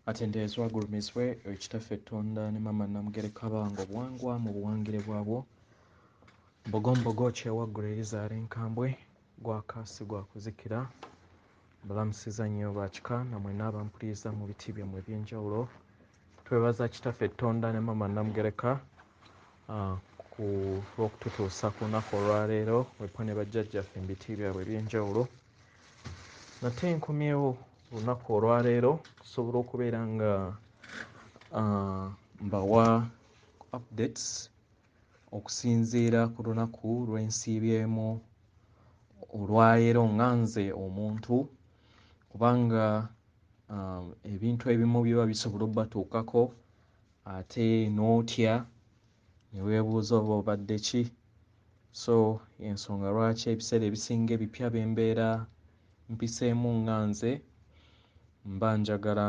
Atendeezwa agulumizibwe ekitaffe Tonda ne Maama Namugereka bango obwangwa mu buwangire bwabwo mbogombogo kyewaggula erizaala enkambwe gwakaasi gwakuzikira mbalamusiza nnyo bakika namwe n'abampuliriza mu biti byammwe eby'enjawulo. Twebaza kitaffe Tonda ne Maama Namugereka ku lw'okututuusa ku lunaku olwaleero wepo ne bajjajjaffe mu biti byabwe eby'enjawulo. Nate nkomyewo olunaku olwaleero kusobola okubeera nga mbawa updates okusinziira ku lunaku lwensiibyemu olwaleero nga nze omuntu, kubanga ebintu ebimu biba bisobola obbatuukako ate n'otya ne weebuuza oba obadde ki. So ensonga lwaki ebiseera ebisinga ebipya bye mbeera mpiseemu nga nze mba njagala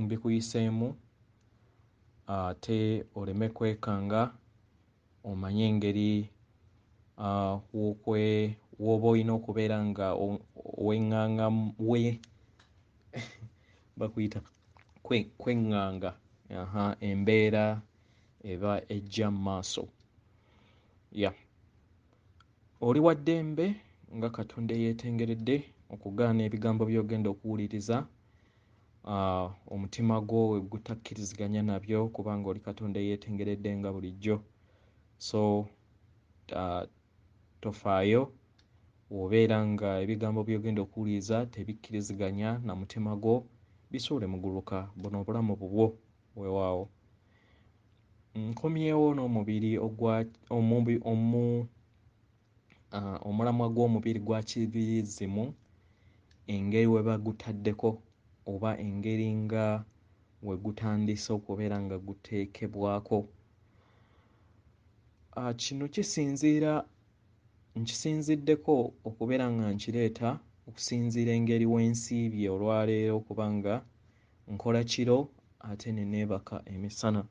mbikuyiseemu ate oleme kwekanga, omanye engeri w'oba olina okubeera nga weŋŋanga bakuyita kweŋŋanga embeera eba ejja mu maaso. Oli wa ddembe nga Katonda eyeetengeredde okugaana ebigambo by'ogenda okuwuliriza, omutima gwo we gutakkiriziganya nabyo kubanga oli Katonda eyeetengeredde nga bulijjo. So tofaayo bw'obeera nga ebigambo by'ogenda okuwuliriza tebikkiriziganya na mutima gwo, bisuule muguluka, buno obulamu bubwo weewaawo. Nkomyewo n'omubiri omulamwa gw'omubiri gwa Gyakibiri Zimu, engeri we bagutaddeko oba engeri nga we gutandise okubeera nga guteekebwako. Kino nkisinziddeko okubeera nga nkireeta okusinziira engeri w'ensiibye olwaleero kubanga nkola kiro ate ne neebaka emisana.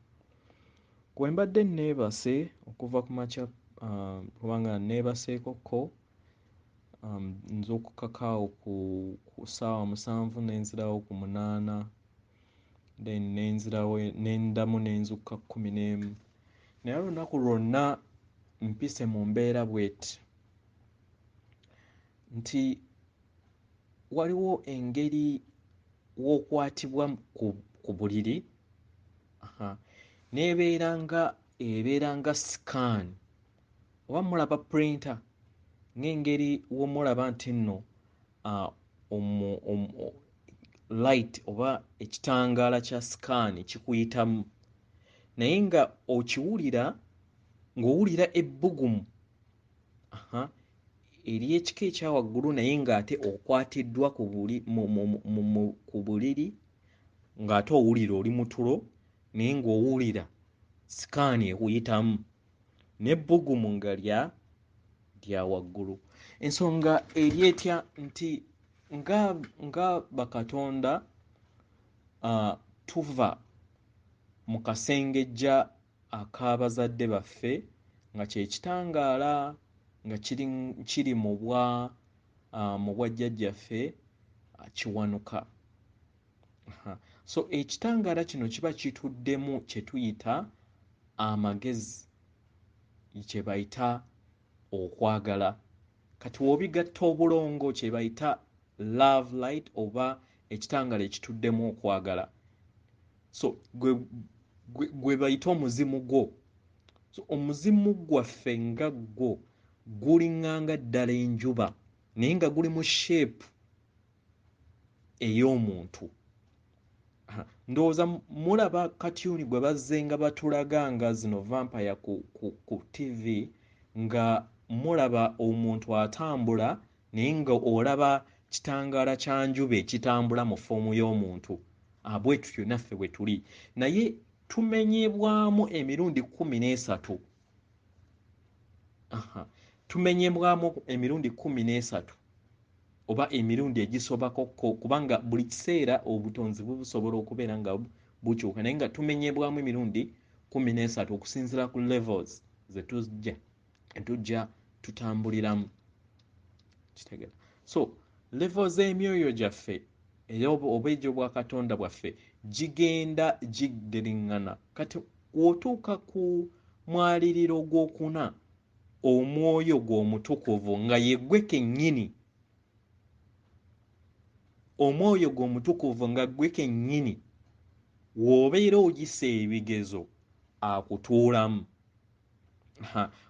Gwe mbadde neebase okuva ku makya kubanga neebaseekokko, nzuukukako awo ku ssaawa 7 ne nzirawo ku 8, then nendamu ne nzukka 11. Naye olunaku lwonna mpise mu mbeera bw'eti nti waliwo engeri w'okwatibwa ku buliri n'ebeera nga scan oba mulaba printer, ng'engeri w'omulaba nti nno light oba ekitangaala kya scan kikuyitamu, naye nga okiwulira ng'owulira ebbugumu ery'ekika ekya waggulu naye ng'ate okwatiddwa ku buliri ng'ate owulira oli mu tulo naye ng'owulira sikaani ekuyitamu n'ebbugumu nga lya waggulu. Ensonga eri etya nti nga bakatonda tuva mu kasengejja ak'abazadde baffe nga kye kitangaala nga kiri mu bwa jjajjaffe Kiwanuka. So ekitangaala kino kiba kituddemu kye tuyita amagezi, kye bayita okwagala. Kati w'obigatta obulongo kye bayita love light oba ekitangaala ekituddemu okwagala. So gwe bayita omuzimu gwo. So omuzimu gwaffe nga gwo guliŋŋanga ddala enjuba naye nga guli mu shape ey'omuntu. Ndowooza mulaba katyuni gwe bazze nga batulaga nga zino vampire ku TV, nga mulaba omuntu atambula naye nga olaba kitangaala kya njuba ekitambula mu foomu y'omuntu. Bwe tutyo naffe bwe tuli, naye tumenyebwamu emirundi 13. Tumenyebwamu emirundi 13 oba emirundi egisobakokko, kubanga buli kiseera obutonzi busobola okubeera nga bukyuka, naye nga tumenyebwamu emirundi 13 okusinziira ku levels ze tujja tutambuliramu. Kitegeera? So levels z'emyoyo gyaffe era obwejo bwa Katonda bwaffe gigenda gidderingana. Kati wotuuka ku mwaliriro gw'okuna omwoyo gw'omutukuvu nga yeggwe kennyini, omwoyo gw'omutukuvu nga ggwe kennyini w'obeera ogisa ebigezo akutuulamu.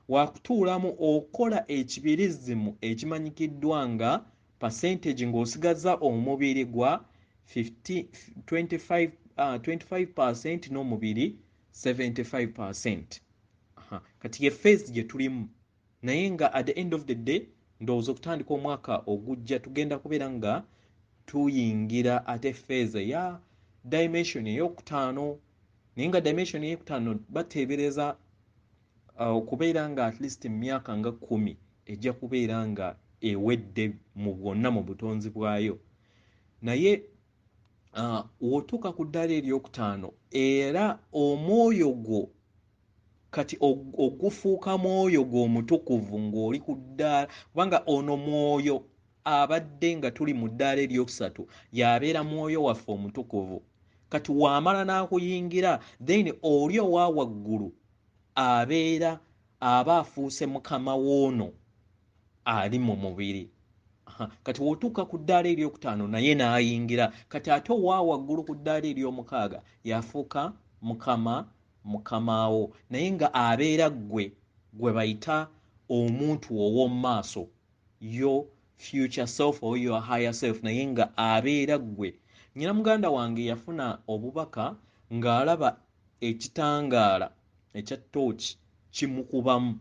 Wakutuulamu okola ekibirizimu ekimanyikiddwa nga percentage ng'osigaza omubiri gwa 25% n'omubiri 75%. Kati ye phase gye tulimu, naye nga at the end of the day ndowooza okutandika omwaka ogujja tugenda kubeera nga tuyingira ate phase ya dimension ey'okutaano. Naye nga dimension ey'okutaano bateebereza okubeera nga at least emyaka nga 10 ejja kubeera nga ewedde mu bwonna mu butonzi bwayo. Naye wotuuka ku ddaala eryokutaano era omwoyo gwo kati ogufuuka mwoyo gw'omutukuvu ng'oli ku ddaala, kubanga ono mwoyo abadde nga tuli mu ddaala eryokusatu y'abeera mwoyo waffe omutukuvu. Kati wamala n'akuyingira then oli owa waggulu aba afuuse mukama w'ono ali mu mubiri. Kati wotuuka ku ddaala eryokutaano naye n'ayingira, kati ate owa waggulu ku ddaala eryomukaaga yafuuka mukamawo, naye nga abeera gwe bayita omuntu ow'omu maaso, your future self or your higher self, naye nga abeera gwe. Nnyina muganda wange yafuna obubaka ng'alaba ekitangaala ekya tooki kimukubamu,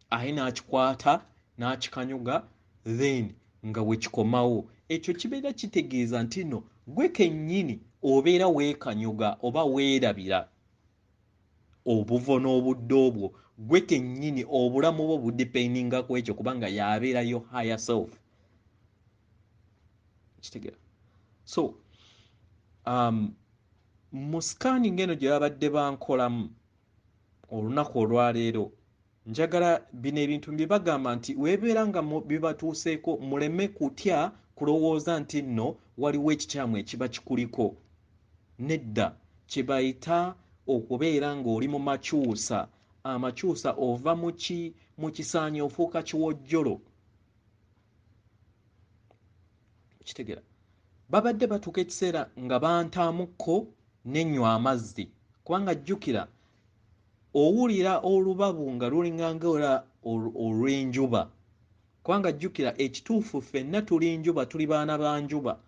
aye n'akikwata n'akikanyuga, then nga we kikomawo. Ekyo kibeera kitegeeza nti no gwe kennyini obeera weekanyuga oba weerabira obuvo n'obudde obwo, gwe kennyini obulamu bwo budipendinga ku ekyo kubanga y'abeera yo higher self. Kitegeera? So mu scanning eno gye babadde bankolamu olunaku olwaleero, njagala bino ebintu mbibagamba nti weebeera nga bibatuuseeko muleme kutya kulowooza nti nno waliwo ekikyamu ekiba kikuliko. Nedda, kye bayita okubeera ng'oli mu makyusa. Amakyusa ova mu kisaanyi ofuuka kiwojjolo. Kitegeera? Babadde batuuka ekiseera nga bantaamuko n'ennywa amazzi, kubanga jjukira owulira olubabu nga lulinganga olw'enjuba, kubanga jjukira ekituufu ffenna tuli njuba, tuli baana ba njuba.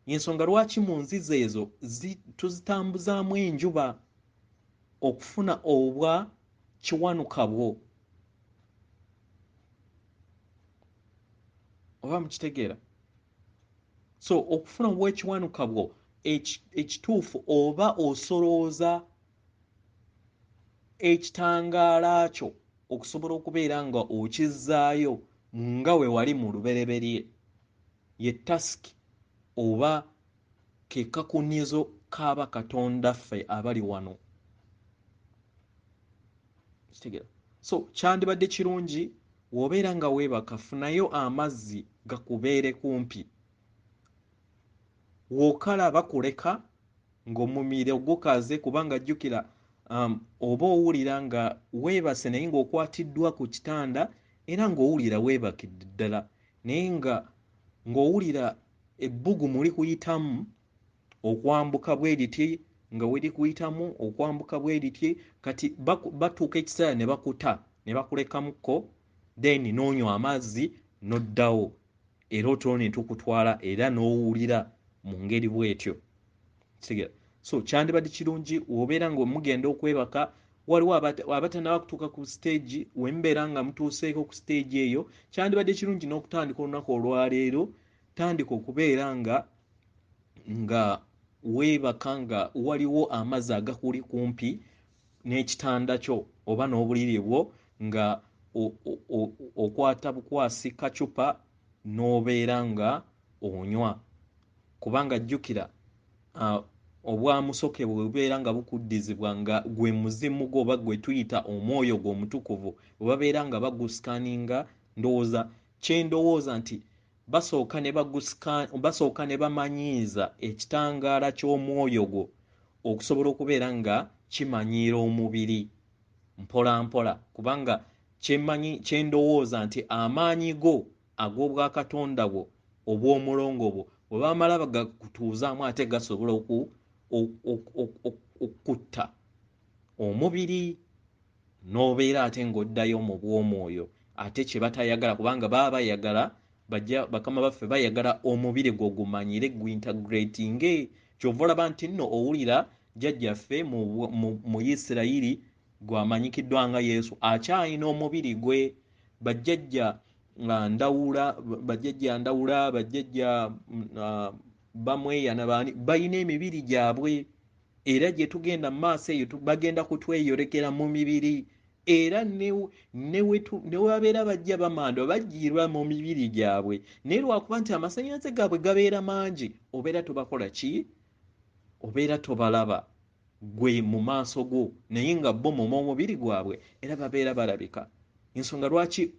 Y'ensonga lwaki mu nziza ezo tuzitambuzaamu enjuba okufuna obwa kiwanuka bwo. Oba mukitegeera? So okufuna obw'ekiwanuka bwo ekituufu oba osolooza ekitangaala kyo okusobola okubeera nga okizzaayo nga we wali mu lubereberye, ye tasiki oba ke kakunizo k'aba Katonda ffe abali wano. Kitegeera? So kyandibadde kirungi w'obeera nga weebaka, funayo amazzi gakubeere kumpi. W'okala bakuleka ng'omumiro gukaze, kubanga jjukira oba owulira nga weebase naye ng'okwatiddwa ku kitanda era ng'owulira weebakidde ddala, naye ng'owulira ebbugumu likuyitamu okwambuka bwe liti, nga we likuyitamu okwambuka bwe liti, kati batuuka ekiseera ne bakuta ne bakulekamukko, then n'onywa amazzi n'oddawo, era otulo ne tukutwala era n'owulira mu ngeri bw'etyo. Kitegeera? So kyandibadde kirungi w'obeera nga mugenda okwebaka, waliwo abatannaba kutuuka ku stage, we mubeera nga mutuuseeko ku stage eyo, kyandibadde kirungi n'okutandika olunaku olwaleero, tandika okubeera nga weebaka nga waliwo amazzi agakuli kumpi n'ekitanda kyo oba n'obuliri bwo, nga okwata bukwasi kacupa n'obeera nga onywa, kubanga jjukira obwamusoke bwe bubeera nga bukuddizibwa nga gwe muzimu gwo oba gwe tuyita omwoyo gw'omutukuvu, bwe babeera nga bagusikaninga, ndowooza kyendowooza nti basooka ne bamanyiiza ekitangaala ky'omwoyo gwo okusobola okubeera nga kimanyiira omubiri mpola mpola, kubanga kyendowooza nti amaanyi go ag'obwakatonda bwo obw'omulongo bwo bwe bamala bagakutuuzaamu ate gasobola okutta omubiri n'obeera ate ng'oddayo mu bw'omwoyo, ate kye batayagala kubanga baba bayagala bakama baffe bayagala omubiri gwo gumanyire guintegratinge. Kyova olaba nti nno owulira jjajjaffe mu Isirayiri gwamanyikiddwa nga Yesu akyalina omubiri gwe. Bajjajja Ndawula, bajjajja Bamweyana baani balina emibiri gyabwe, era gye tugenda mu maaso eyo bagenda kutweyolekera mu mibiri, era ne wabeera bajja bamanda bajjirwa mu mibiri gyabwe, naye lwakuba nti amasannyalaze gaabwe gabeera mangi obeera tobakola ki, obeera tobalaba gwe mu maaso go, naye nga bo mu omubiri gwabwe era babeera balabika. Ensonga lwaki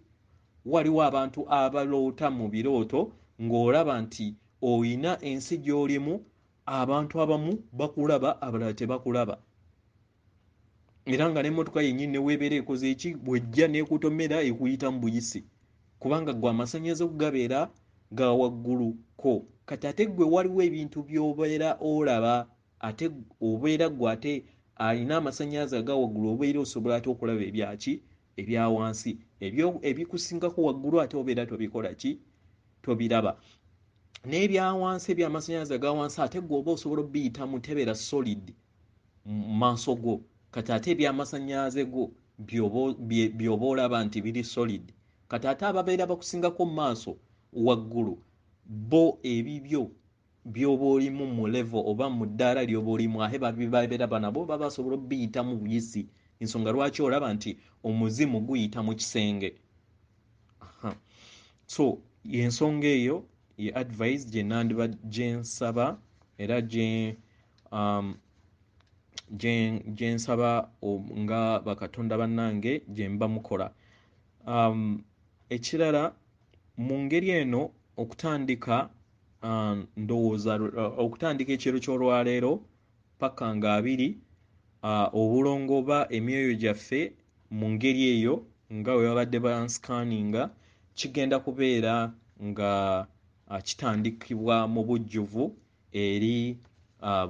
waliwo abantu abaloota mu birooto ng'olaba nti oyina ensi gy'olimu, abantu abamu bakulaba abalala tebakulaba, era nga n'emmotoka yennyini neweebeera ekoze eki bw'ejja n'ekutomera ekuyita mu buyisi, kubanga gwe amasannyalaze gabeera ga wagguluko. Kati ate gwe waliwo ebintu by'obeera olaba, ate obeera gwe ate alina amasannyalaze aga waggulu, obeera osobola ate okulaba ebyaki ebya wansi, ebikusingako waggulu ate obeera tobikola ki, tobiraba. N'ebya wansi eby'amasannyalaze aga wansi ate gwe oba osobola obiyitamu tebeera solid mu maaso go, kati ate eby'amasannyalaze go by'oba olaba nti biri solid. Kati ate ababeera bakusingako mu maaso waggulu, bo ebibyo by'oba olimu mu level oba mu ddaala ly'oba olimu ahe babeera banabo baba basobola obiyitamu buyisi. Ensonga lwaki olaba nti omuzimu guyita mu kisenge. So ensonga eyo ye advice gye nsaba era gye nsaba nga bakatonda bannange gye mba mukola. Ekirala mu ngeri eno okutandika ndowooza okutandika ekiro ky'olwaleero paka nga 2 obulongo oba emyoyo gyaffe mu ngeri eyo nga bwe babadde bansikaninga kigenda kubeera nga kitandikibwa mu bujjuvu eri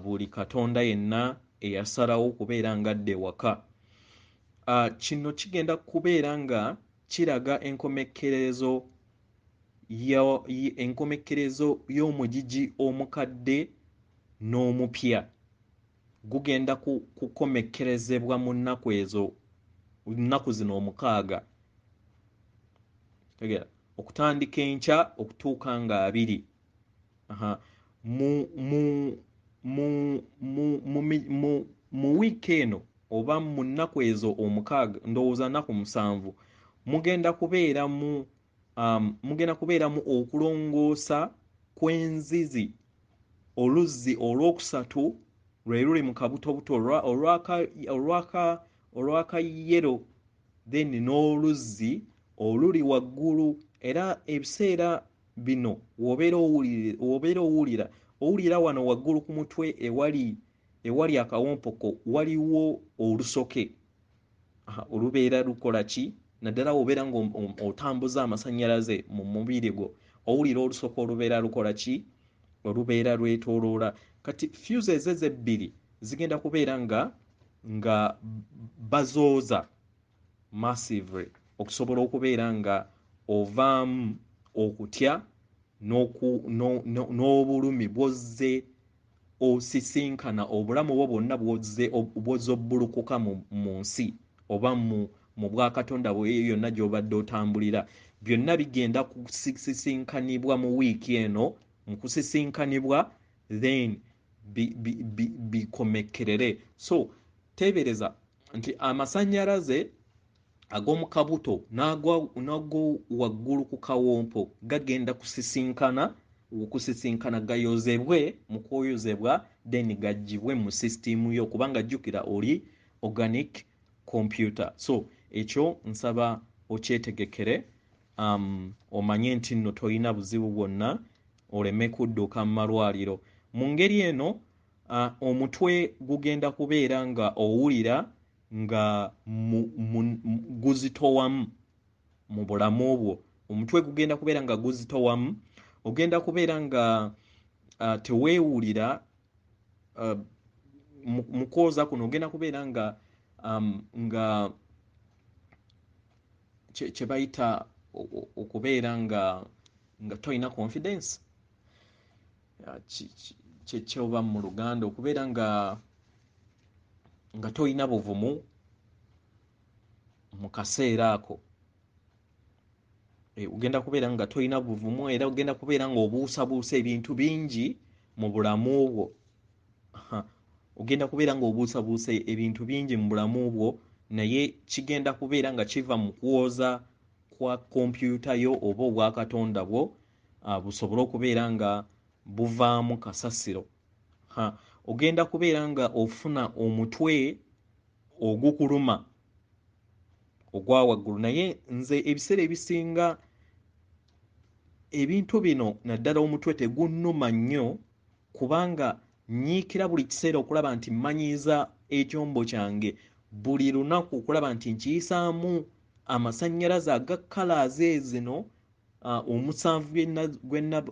buli katonda yenna eyasalawo okubeera nga adda ewaka. Kino kigenda kubeera nga kiraga enkomekkerezo y'omugigi omukadde n'omupya. Gugenda kukomekkerezebwa mu nnaku zino 6, tegera okutandika enkya okutuuka nga 2. Mu wiiki eno oba mu nnaku ezo 6, ndowooza nnaku 7, mugenda kubeeramu okulongoosa kw'enzizi oluzzi olwokusatu lwe luli mu kabutobuto olwaka yero, then n'oluzzi oluli waggulu. Era ebiseera bino wobeera owulira wano waggulu ku mutwe ewali akawompoko waliwo olusoke olubeera lukola ki, naddala wobeera ng'otambuza amasannyalaze mu mubiri gwo, owulira olusoke olubeera lukola ki, olubeera lwetooloola. Kati fuses ezebbiri zigenda kubeera nga bazooza massively okusobola okubeera nga ovaamu okutya n'obulumi bwozze osisinkana obulamu bwo bwonna bwozze obbulukuka mu nsi oba mu bwakatonda bwe yonna gy'obadde otambulira. Byonna bigenda kusisinkanibwa mu wiiki eno, mu kusisinkanibwa then bikomekkerere. So teebereza nti amasannyalaze ag'omu kabuto n'ago waggulu ku kawompo gagenda kusisinkana gayozebwe mu kwoyozebwa then gaggyibwe mu sisitimu yo, kubanga jjukira oli organic computer. So ekyo nsaba okyetegekere omanye nti nno toyina buzibu bwonna oleme kudduka mu malwaliro. Mu ngeri eno omutwe gugenda kubeera nga owulira nga guzitowamu mu bulamu bwo. Omutwe gugenda kubeera nga guzitowamu, ogenda kubeera nga teweewulira mu kwoza kuno, ogenda kubeera nga kye bayita okubeera nga toyina confidence, kyeoba mu Luganda, okubeera nga toyina buvumu mu kaseera ako. Ogenda kubeera nga toyina buvumu, era ogenda kubeera nga obuusabuusa ebintu bingi mu bulamu bwo. Ogenda kubeera nga obuusabuusa ebintu bingi mu bulamu bwo, naye kigenda kubeera nga kiva mu kwoza kwa kompyuta yo oba obwa Katonda bwo busobole okubeera nga buvaamu kasasiro. Ogenda kubeera nga ofuna omutwe ogukuluma ogwa waggulu, naye nze ebiseera ebisinga ebintu bino naddala omutwe tegunnuma nnyo, kubanga nyiikira buli kiseera okulaba nti mmanyiiza ekyombo kyange buli lunaku, okulaba nti nkiyisaamu amasannyalaze aga kalaazi zino omusanvu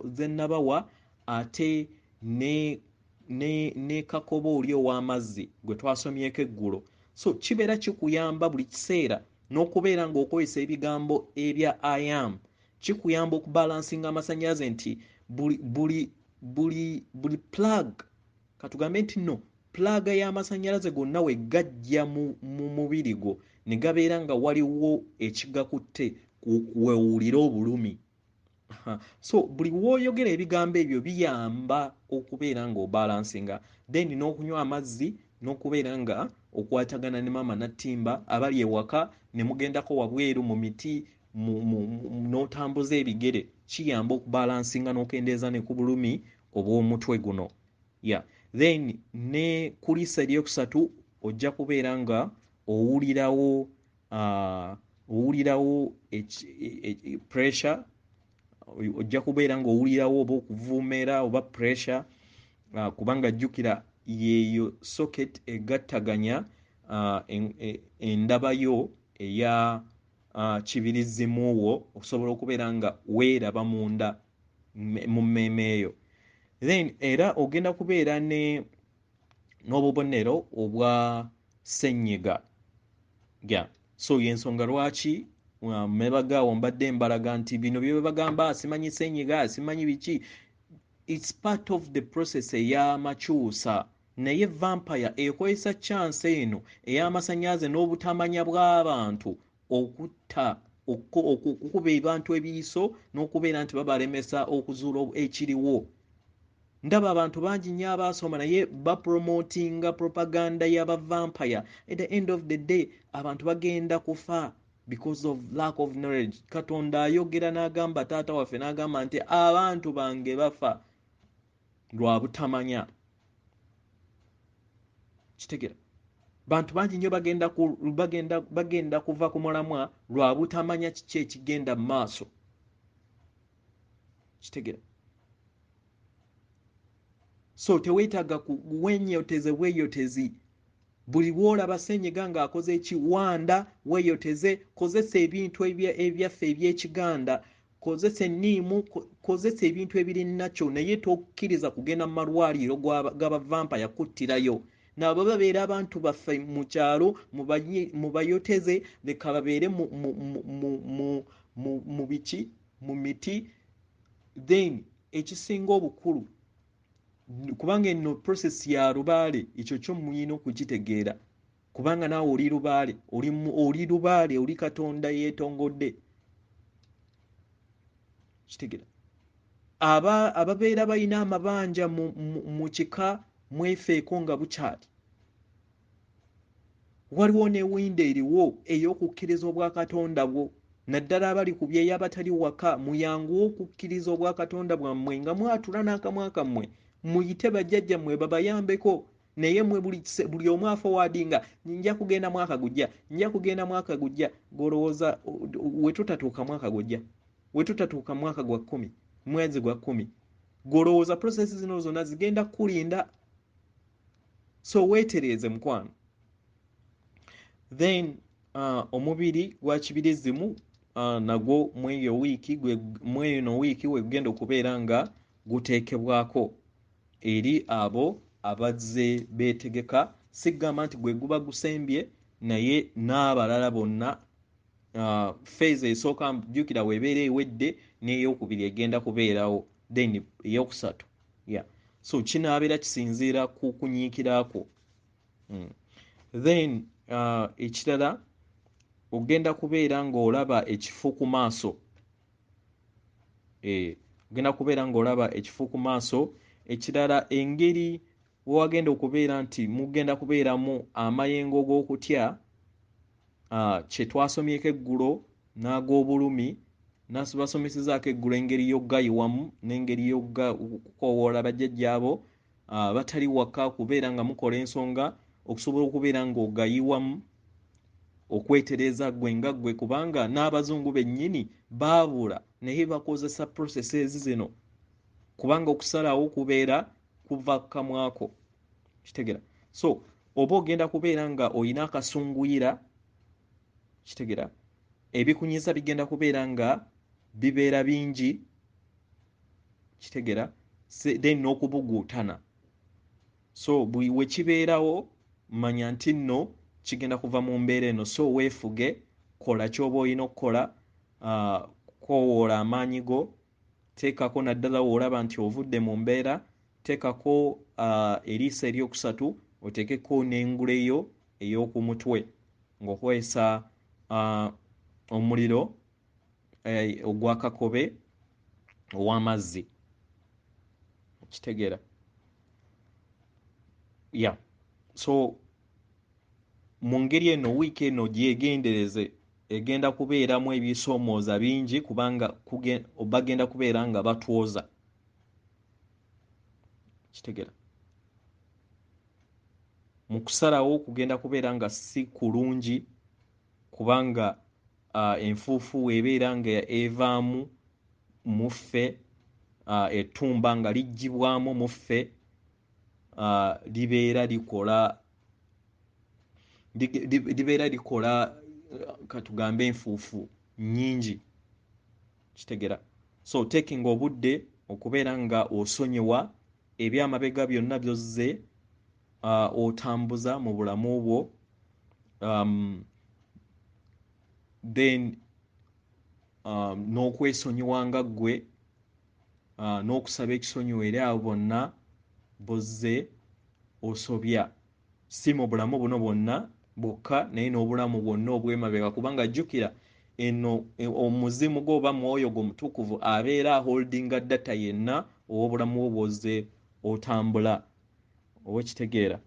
ze nabawa, ate ne kakoba oli ow'amazzi gwe twasomyeko eggulo. So kibeera kikuyamba buli kiseera n'okubeera ng'okozesa ebigambo ebya I am, kikuyamba okubalansinga amasannyalaze nti buli plug, katugambe nti nno plaga y'amasannyalaze gonna we gajja mu mubiri gwo ne gabeera nga waliwo ekigakutte, weewulira obulumi. So buli w'oyogera ebigambo ebyo biyamba okubeera ng'obalansinga, then n'okunywa amazzi, n'okubeera nga okwatagana ne maama Nattimba abali ewaka, ne mugendako wabweru mu miti n'otambuza ebigere, kiyamba okubalansinga n'okendeeza ne ku bulumi obw'omutwe guno. Then ne ku liisa eryokusatu ojja kubeera nga owulirawo pressure, ojja kubeera ng'owulirawo oba okuvuumera oba pressure, kubanga jjukira yeeyo socket egattaganya endaba yo eya kibirizimu wo okusobola okubeera nga weeraba munda mu mmeeme eyo. Then era ogenda kubeera n'obubonero obwa ssenyiga. So y'ensonga lwaki mebagaawo mbadde mbalaga nti bino bye bagamba simanyi ssenyiga, simanyi biki, it's part of the process ey'amakyusa. Naye vampire ekozesa chance eno ey'amasannyalaze n'obutamanya bw'abantu okukuba abantu ebiyiso n'okubeera nti babalemesa okuzuula ekiriwo. Ndaba abantu bangi nnyo abaasoma naye bapromotinga propaganda y'aba vampire. At the end of the day abantu bagenda kufa because of lack of knowledge. Katonda ayogera n'agamba taata waffe n'agamba nti abantu bange bafa lwa butamanya. Kitegera, bantu bangi nnyo bagenda kuva ku mulamwa lwa butamanya kiki ekigenda mu maaso. Kitegera, so teweetaaga weeyotezi. Buli lw'olaba ssenyiga ng'akoze ekiwanda weeyoteze, kozesa ebintu ebyaffe eby'Ekiganda, kozesa enniimu, kozesa ebintu ebiri nakyo, naye tokkiriza kugenda mu malwaliro g'abavampaya kuttirayo. Nabo babeera abantu baffe mu kyalo, mu bayoteze, leka babeere mu biki, mu miti. Then ekisinga obukulu, kubanga eno process ya lubaale, ekyo kyo muyina okukitegeera, kubanga naawe oli lubaale, oli lubaale, oli Katonda yeetongodde. Kitegeera, ababeera balina amabanja mu kika mwefeeko nga bukyali. Waliwo n'ewinda eriwo ey'okukkiriza obwa Katonda bwo, naddala abali ku byeyo abatali waka, muyanguwe okukkiriza obwa Katonda bwammwe nga mwatula n'akamwa kammwe, muyite bajjajjammwe babayambeko. naye mwe buli omu aforwardinga nja kugenda mwaka gujja golowooza wetutatuuka mwaka gwa 10 mwezi gwa 10 golowooza process zino zonna zigenda kulinda. So weetereeze mukwano. Then omubiri gwa kibiri Zimu nagwo mweyo wiiki wegenda okubeera nga guteekebwako eri abo abazze beetegeka. Sigamba nti gwe guba gusembye, naye n'abalala bonna phase esooka jjukira weebeera ewedde n'eyokubiri egenda kubeerawo, then eyokusatu. So kinaabeera kisinziira ku kunyiikirako. Then ekirala ogenda kubeera ng'olaba ekifo ku maaso. Ogenda kubeera ng'olaba ekifo ku maaso. Ekirala engeri wagenda okubeera nti mugenda kubeeramu amayengo g'okutya kye twasomyeko eggulo n'ag'obulumi basomesezzaako eggulo engeri y'oggayiwamu n'engeri y'okukoowoola bajjajjaabo batali waka, kubeera nga mukola ensonga okusobola okubeera ng'ogayiwamu, okwetereza gwe nga ggwe, kubanga n'abazungu bennyini baabula naye bakozesa processes zino, kubanga okusalawo kubeera kuva kamwako. Kitegera? So oba ogenda kubeera nga oyina akasunguyira, kitegera, ebikunyiza bigenda kubeera nga bibeera bingi, kitegera, then n'okubuguutana. So buli we kibeerawo manya nti nno kigenda kuva mu mbeera eno. So weefuge, kola ky'oba olina okukola, koowoola amaanyi go, teekako naddala w'olaba nti ovudde mu mbeera, teekako eriiso eryokusatu, oteekeko n'enguleyo ey'oku mutwe ng'okwesa omuliro ogwakakobe ow'amazzi. Kitegeera? So mu ngeri eno wiiki eno gyegendereze, egenda kubeeramu ebisoomooza bingi, kubanga bagenda kubeera nga batwoza. Kitegeera? Mu kusalawo kugenda kubeera nga si kulungi, kubanga enfuufu weebeera nga evaamu muffe, ettumba nga liggyibwamu muffe, libeera likola katugambe enfuufu nnyingi. Kitegera? So taking obudde okubeera nga osonyiwa ebyamabega byonna byozze, otambuza mu bulamu bwo, then n'okwesonyiwanga ggwe, n'okusaba ekisonyiwa eri abo bonna bozze osobya, si mu bulamu buno bwonna bwokka, naye n'obulamu bwonna obw'emabega, kubanga jjukira eno omuzimu gwo oba mwoyo gwo mutukuvu abeera holdinga data yenna ow'obulamu bwo bwozze otambula. Oba kitegeera?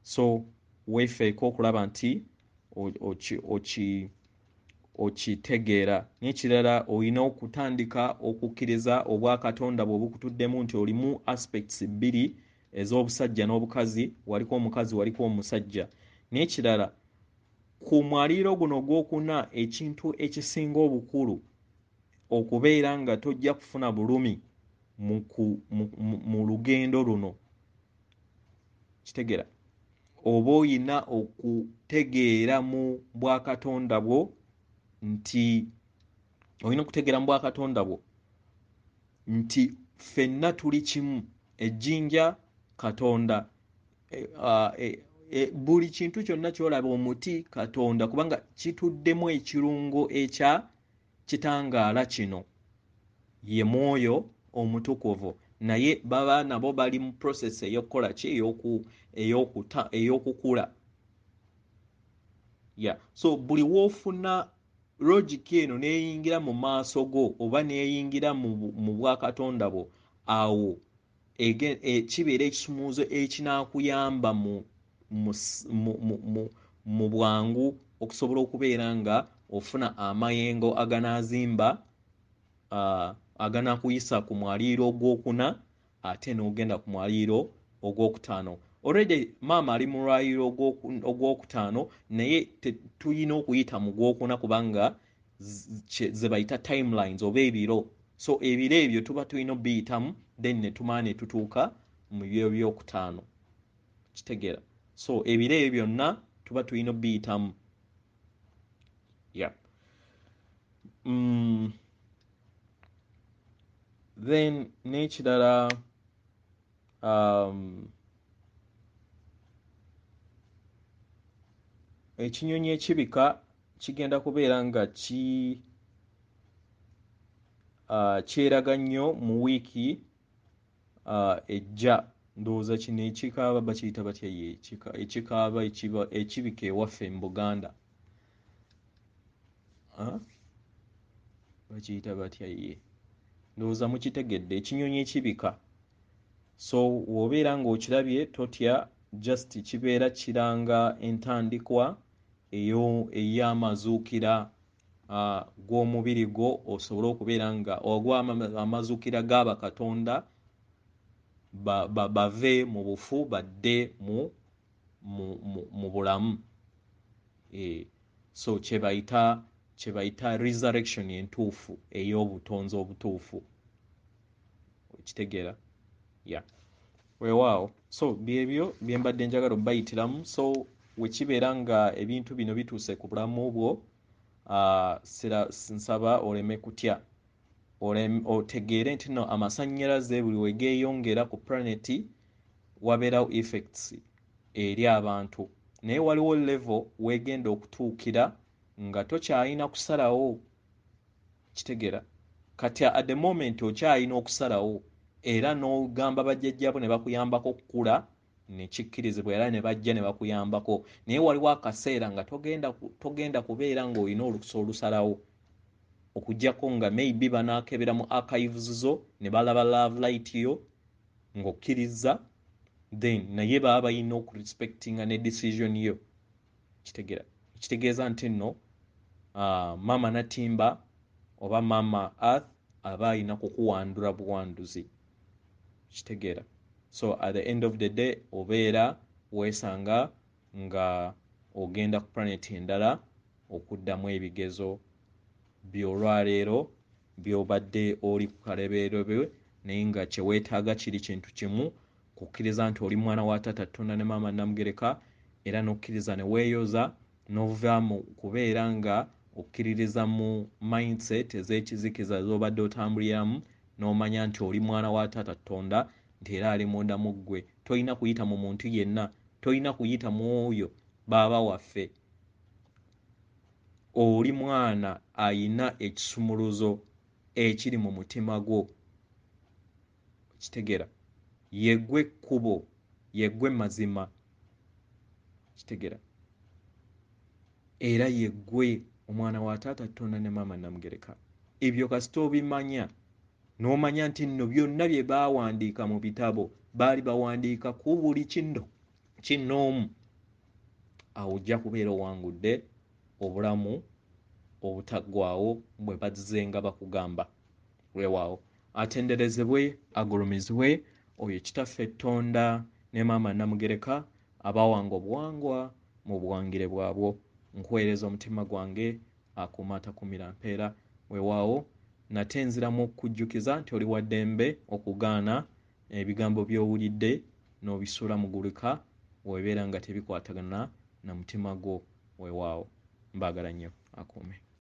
So weefeeko okulaba nti okitegeera. N'ekirala olina okutandika okukkiriza obwakatonda bw'obukutuddemu nti olimu aspects bbiri ez'obusajja n'obukazi, waliko omukazi waliko omusajja. N'ekirala ku mwaliiro guno gw'okuna, ekintu ekisinga obukulu okubeera nga tojja kufuna bulumi mu lugendo luno. Kitegeera? Oba oyina okutegeera mu bwakatonda bwo nti ffenna tuli kimu, ejjinja Katonda, buli kintu kyonna ky'olaba, omuti Katonda, kubanga kituddemu ekirungo ekya kitangaala kino, ye mwoyo omutukuvu, naye baba nabo bali mu process ey'okukola ki, ey'okukula. So buli woofuna logic eno n'eyingira mu maaso go oba n'eyingira mu bwakatonda bwo, awo kibeera ekisumuuzo ekinaakuyamba mu bwangu okusobola okubeera nga ofuna amayengo aganaazimba, aganaakuyisa ku mwaliiro ogwokuna ate n'ogenda ku mwaliiro ogwokutaano. already maama ali mu lwayiro ogwokutaano naye tuyina okuyita mu gwokuna kubanga ze bayita timelines oba ebiro. So ebiro ebyo tuba tulina obiyitamu then ne tumala ne tutuuka mu biro byokutaano. Kitegeera? So ebiro ebyo byonna tuba tulina obiyitamu. Yeah. Then n'ekirala ekinyonyi ekibika kigenda kubeera nga kyeraga nnyo mu wiiki ejja. Ndowooza kino ekikaaba bakiyita batya ye ekikaaba ekibika ewaffe mu Buganda bakiyita batya ye? Ndowooza mukitegedde ekinyonyi ekibika. So w'obeera ng'okirabye totya, just kibeera kiranga entandikwa ey'amazuukira gw'omubiri gwo osobole okubeera nga ogwa amazuukira g'aba Katonda bave mu bufu badde mu bulamu. So kye bayita resurrection entuufu ey'obutonzi obutuufu. Okitegeera? Yeah. Weewaawo. So byebyo bye mbadde njagala obbayitiramu. So wekibeera nga ebintu bino bituuse ku bulamu bwo, nsaba oleme kutya, otegeere nti no amasannyalaze buli we geeyongera ku planeti wabeerawo effects eri abantu, naye waliwo level weegenda okutuukira nga tokyalina kusalawo. Kitegeera? Kati at the moment okyalina okusalawo era n'ogamba bajjajjabo ne bakuyambako okukula ne kikkirizibwa era ne bajja ne bakuyambako, naye waliwo akaseera nga togenda kubeera ng'olina olukusa olusalawo okuggyako nga maybe banaakebera mu archives zo ne balaba love light yo ng'okkiriza, then naye baba balina okurespectinga ne decision yo. Kitegeera? Kitegeeza nti nno maama Natimba oba maama Earth aba alina kukuwandula buwanduzi. Kitegeera? So at the end of the day obeera weesanga nga ogenda ku planet endala okuddamu ebigezo by'olwaleero by'obadde oli ku kalebeero bwe, naye nga kye weetaaga kiri kintu kimu, kukkiriza nti oli mwana wa Taata Katonda ne maama Namugereka, era n'okkiriza ne weeyoza n'ova mu kubeera nga okkiririza mu mindset ez'ekizikiza z'obadde otambuliramu, n'omanya nti oli mwana wa Taata Katonda nti era ali munda mu ggwe. Tolina kuyita mu muntu yenna, tolina kuyita mu oyo baaba waffe. Oli mwana ayina ekisumuluzo ekiri mu mutima gwo. Kitegeera? Yeggwe ekkubo, yeggwe mazima. Kitegeera? Era yeggwe omwana wa Taata Katonda ne maama Namugereka. Ebyo kasita obimanya n'omanya nti nno byonna bye baawandiika mu bitabo baali bawandiika ku buli kinnoomu, awo ojja kubeera owangudde obulamu obutaggwaawo bwe bazze nga bakugamba. Weewaawo. Atenderezebwe, agulumizibwe oyo kitaffe Tonda ne maama Namugereka abawanga obuwangwa mu buwangire bwabwo. Nkuweereza omutima gwange akuuma atakumira mpeera. Weewaawo. Nate nziramu okukujjukiza nti oli wa ddembe okugaana ebigambo by'owulidde n'obisuula mu guluka weebeera nga tebikwatagana na mutima gwo. Weewaawo. Mbaagala nnyo. Akuume.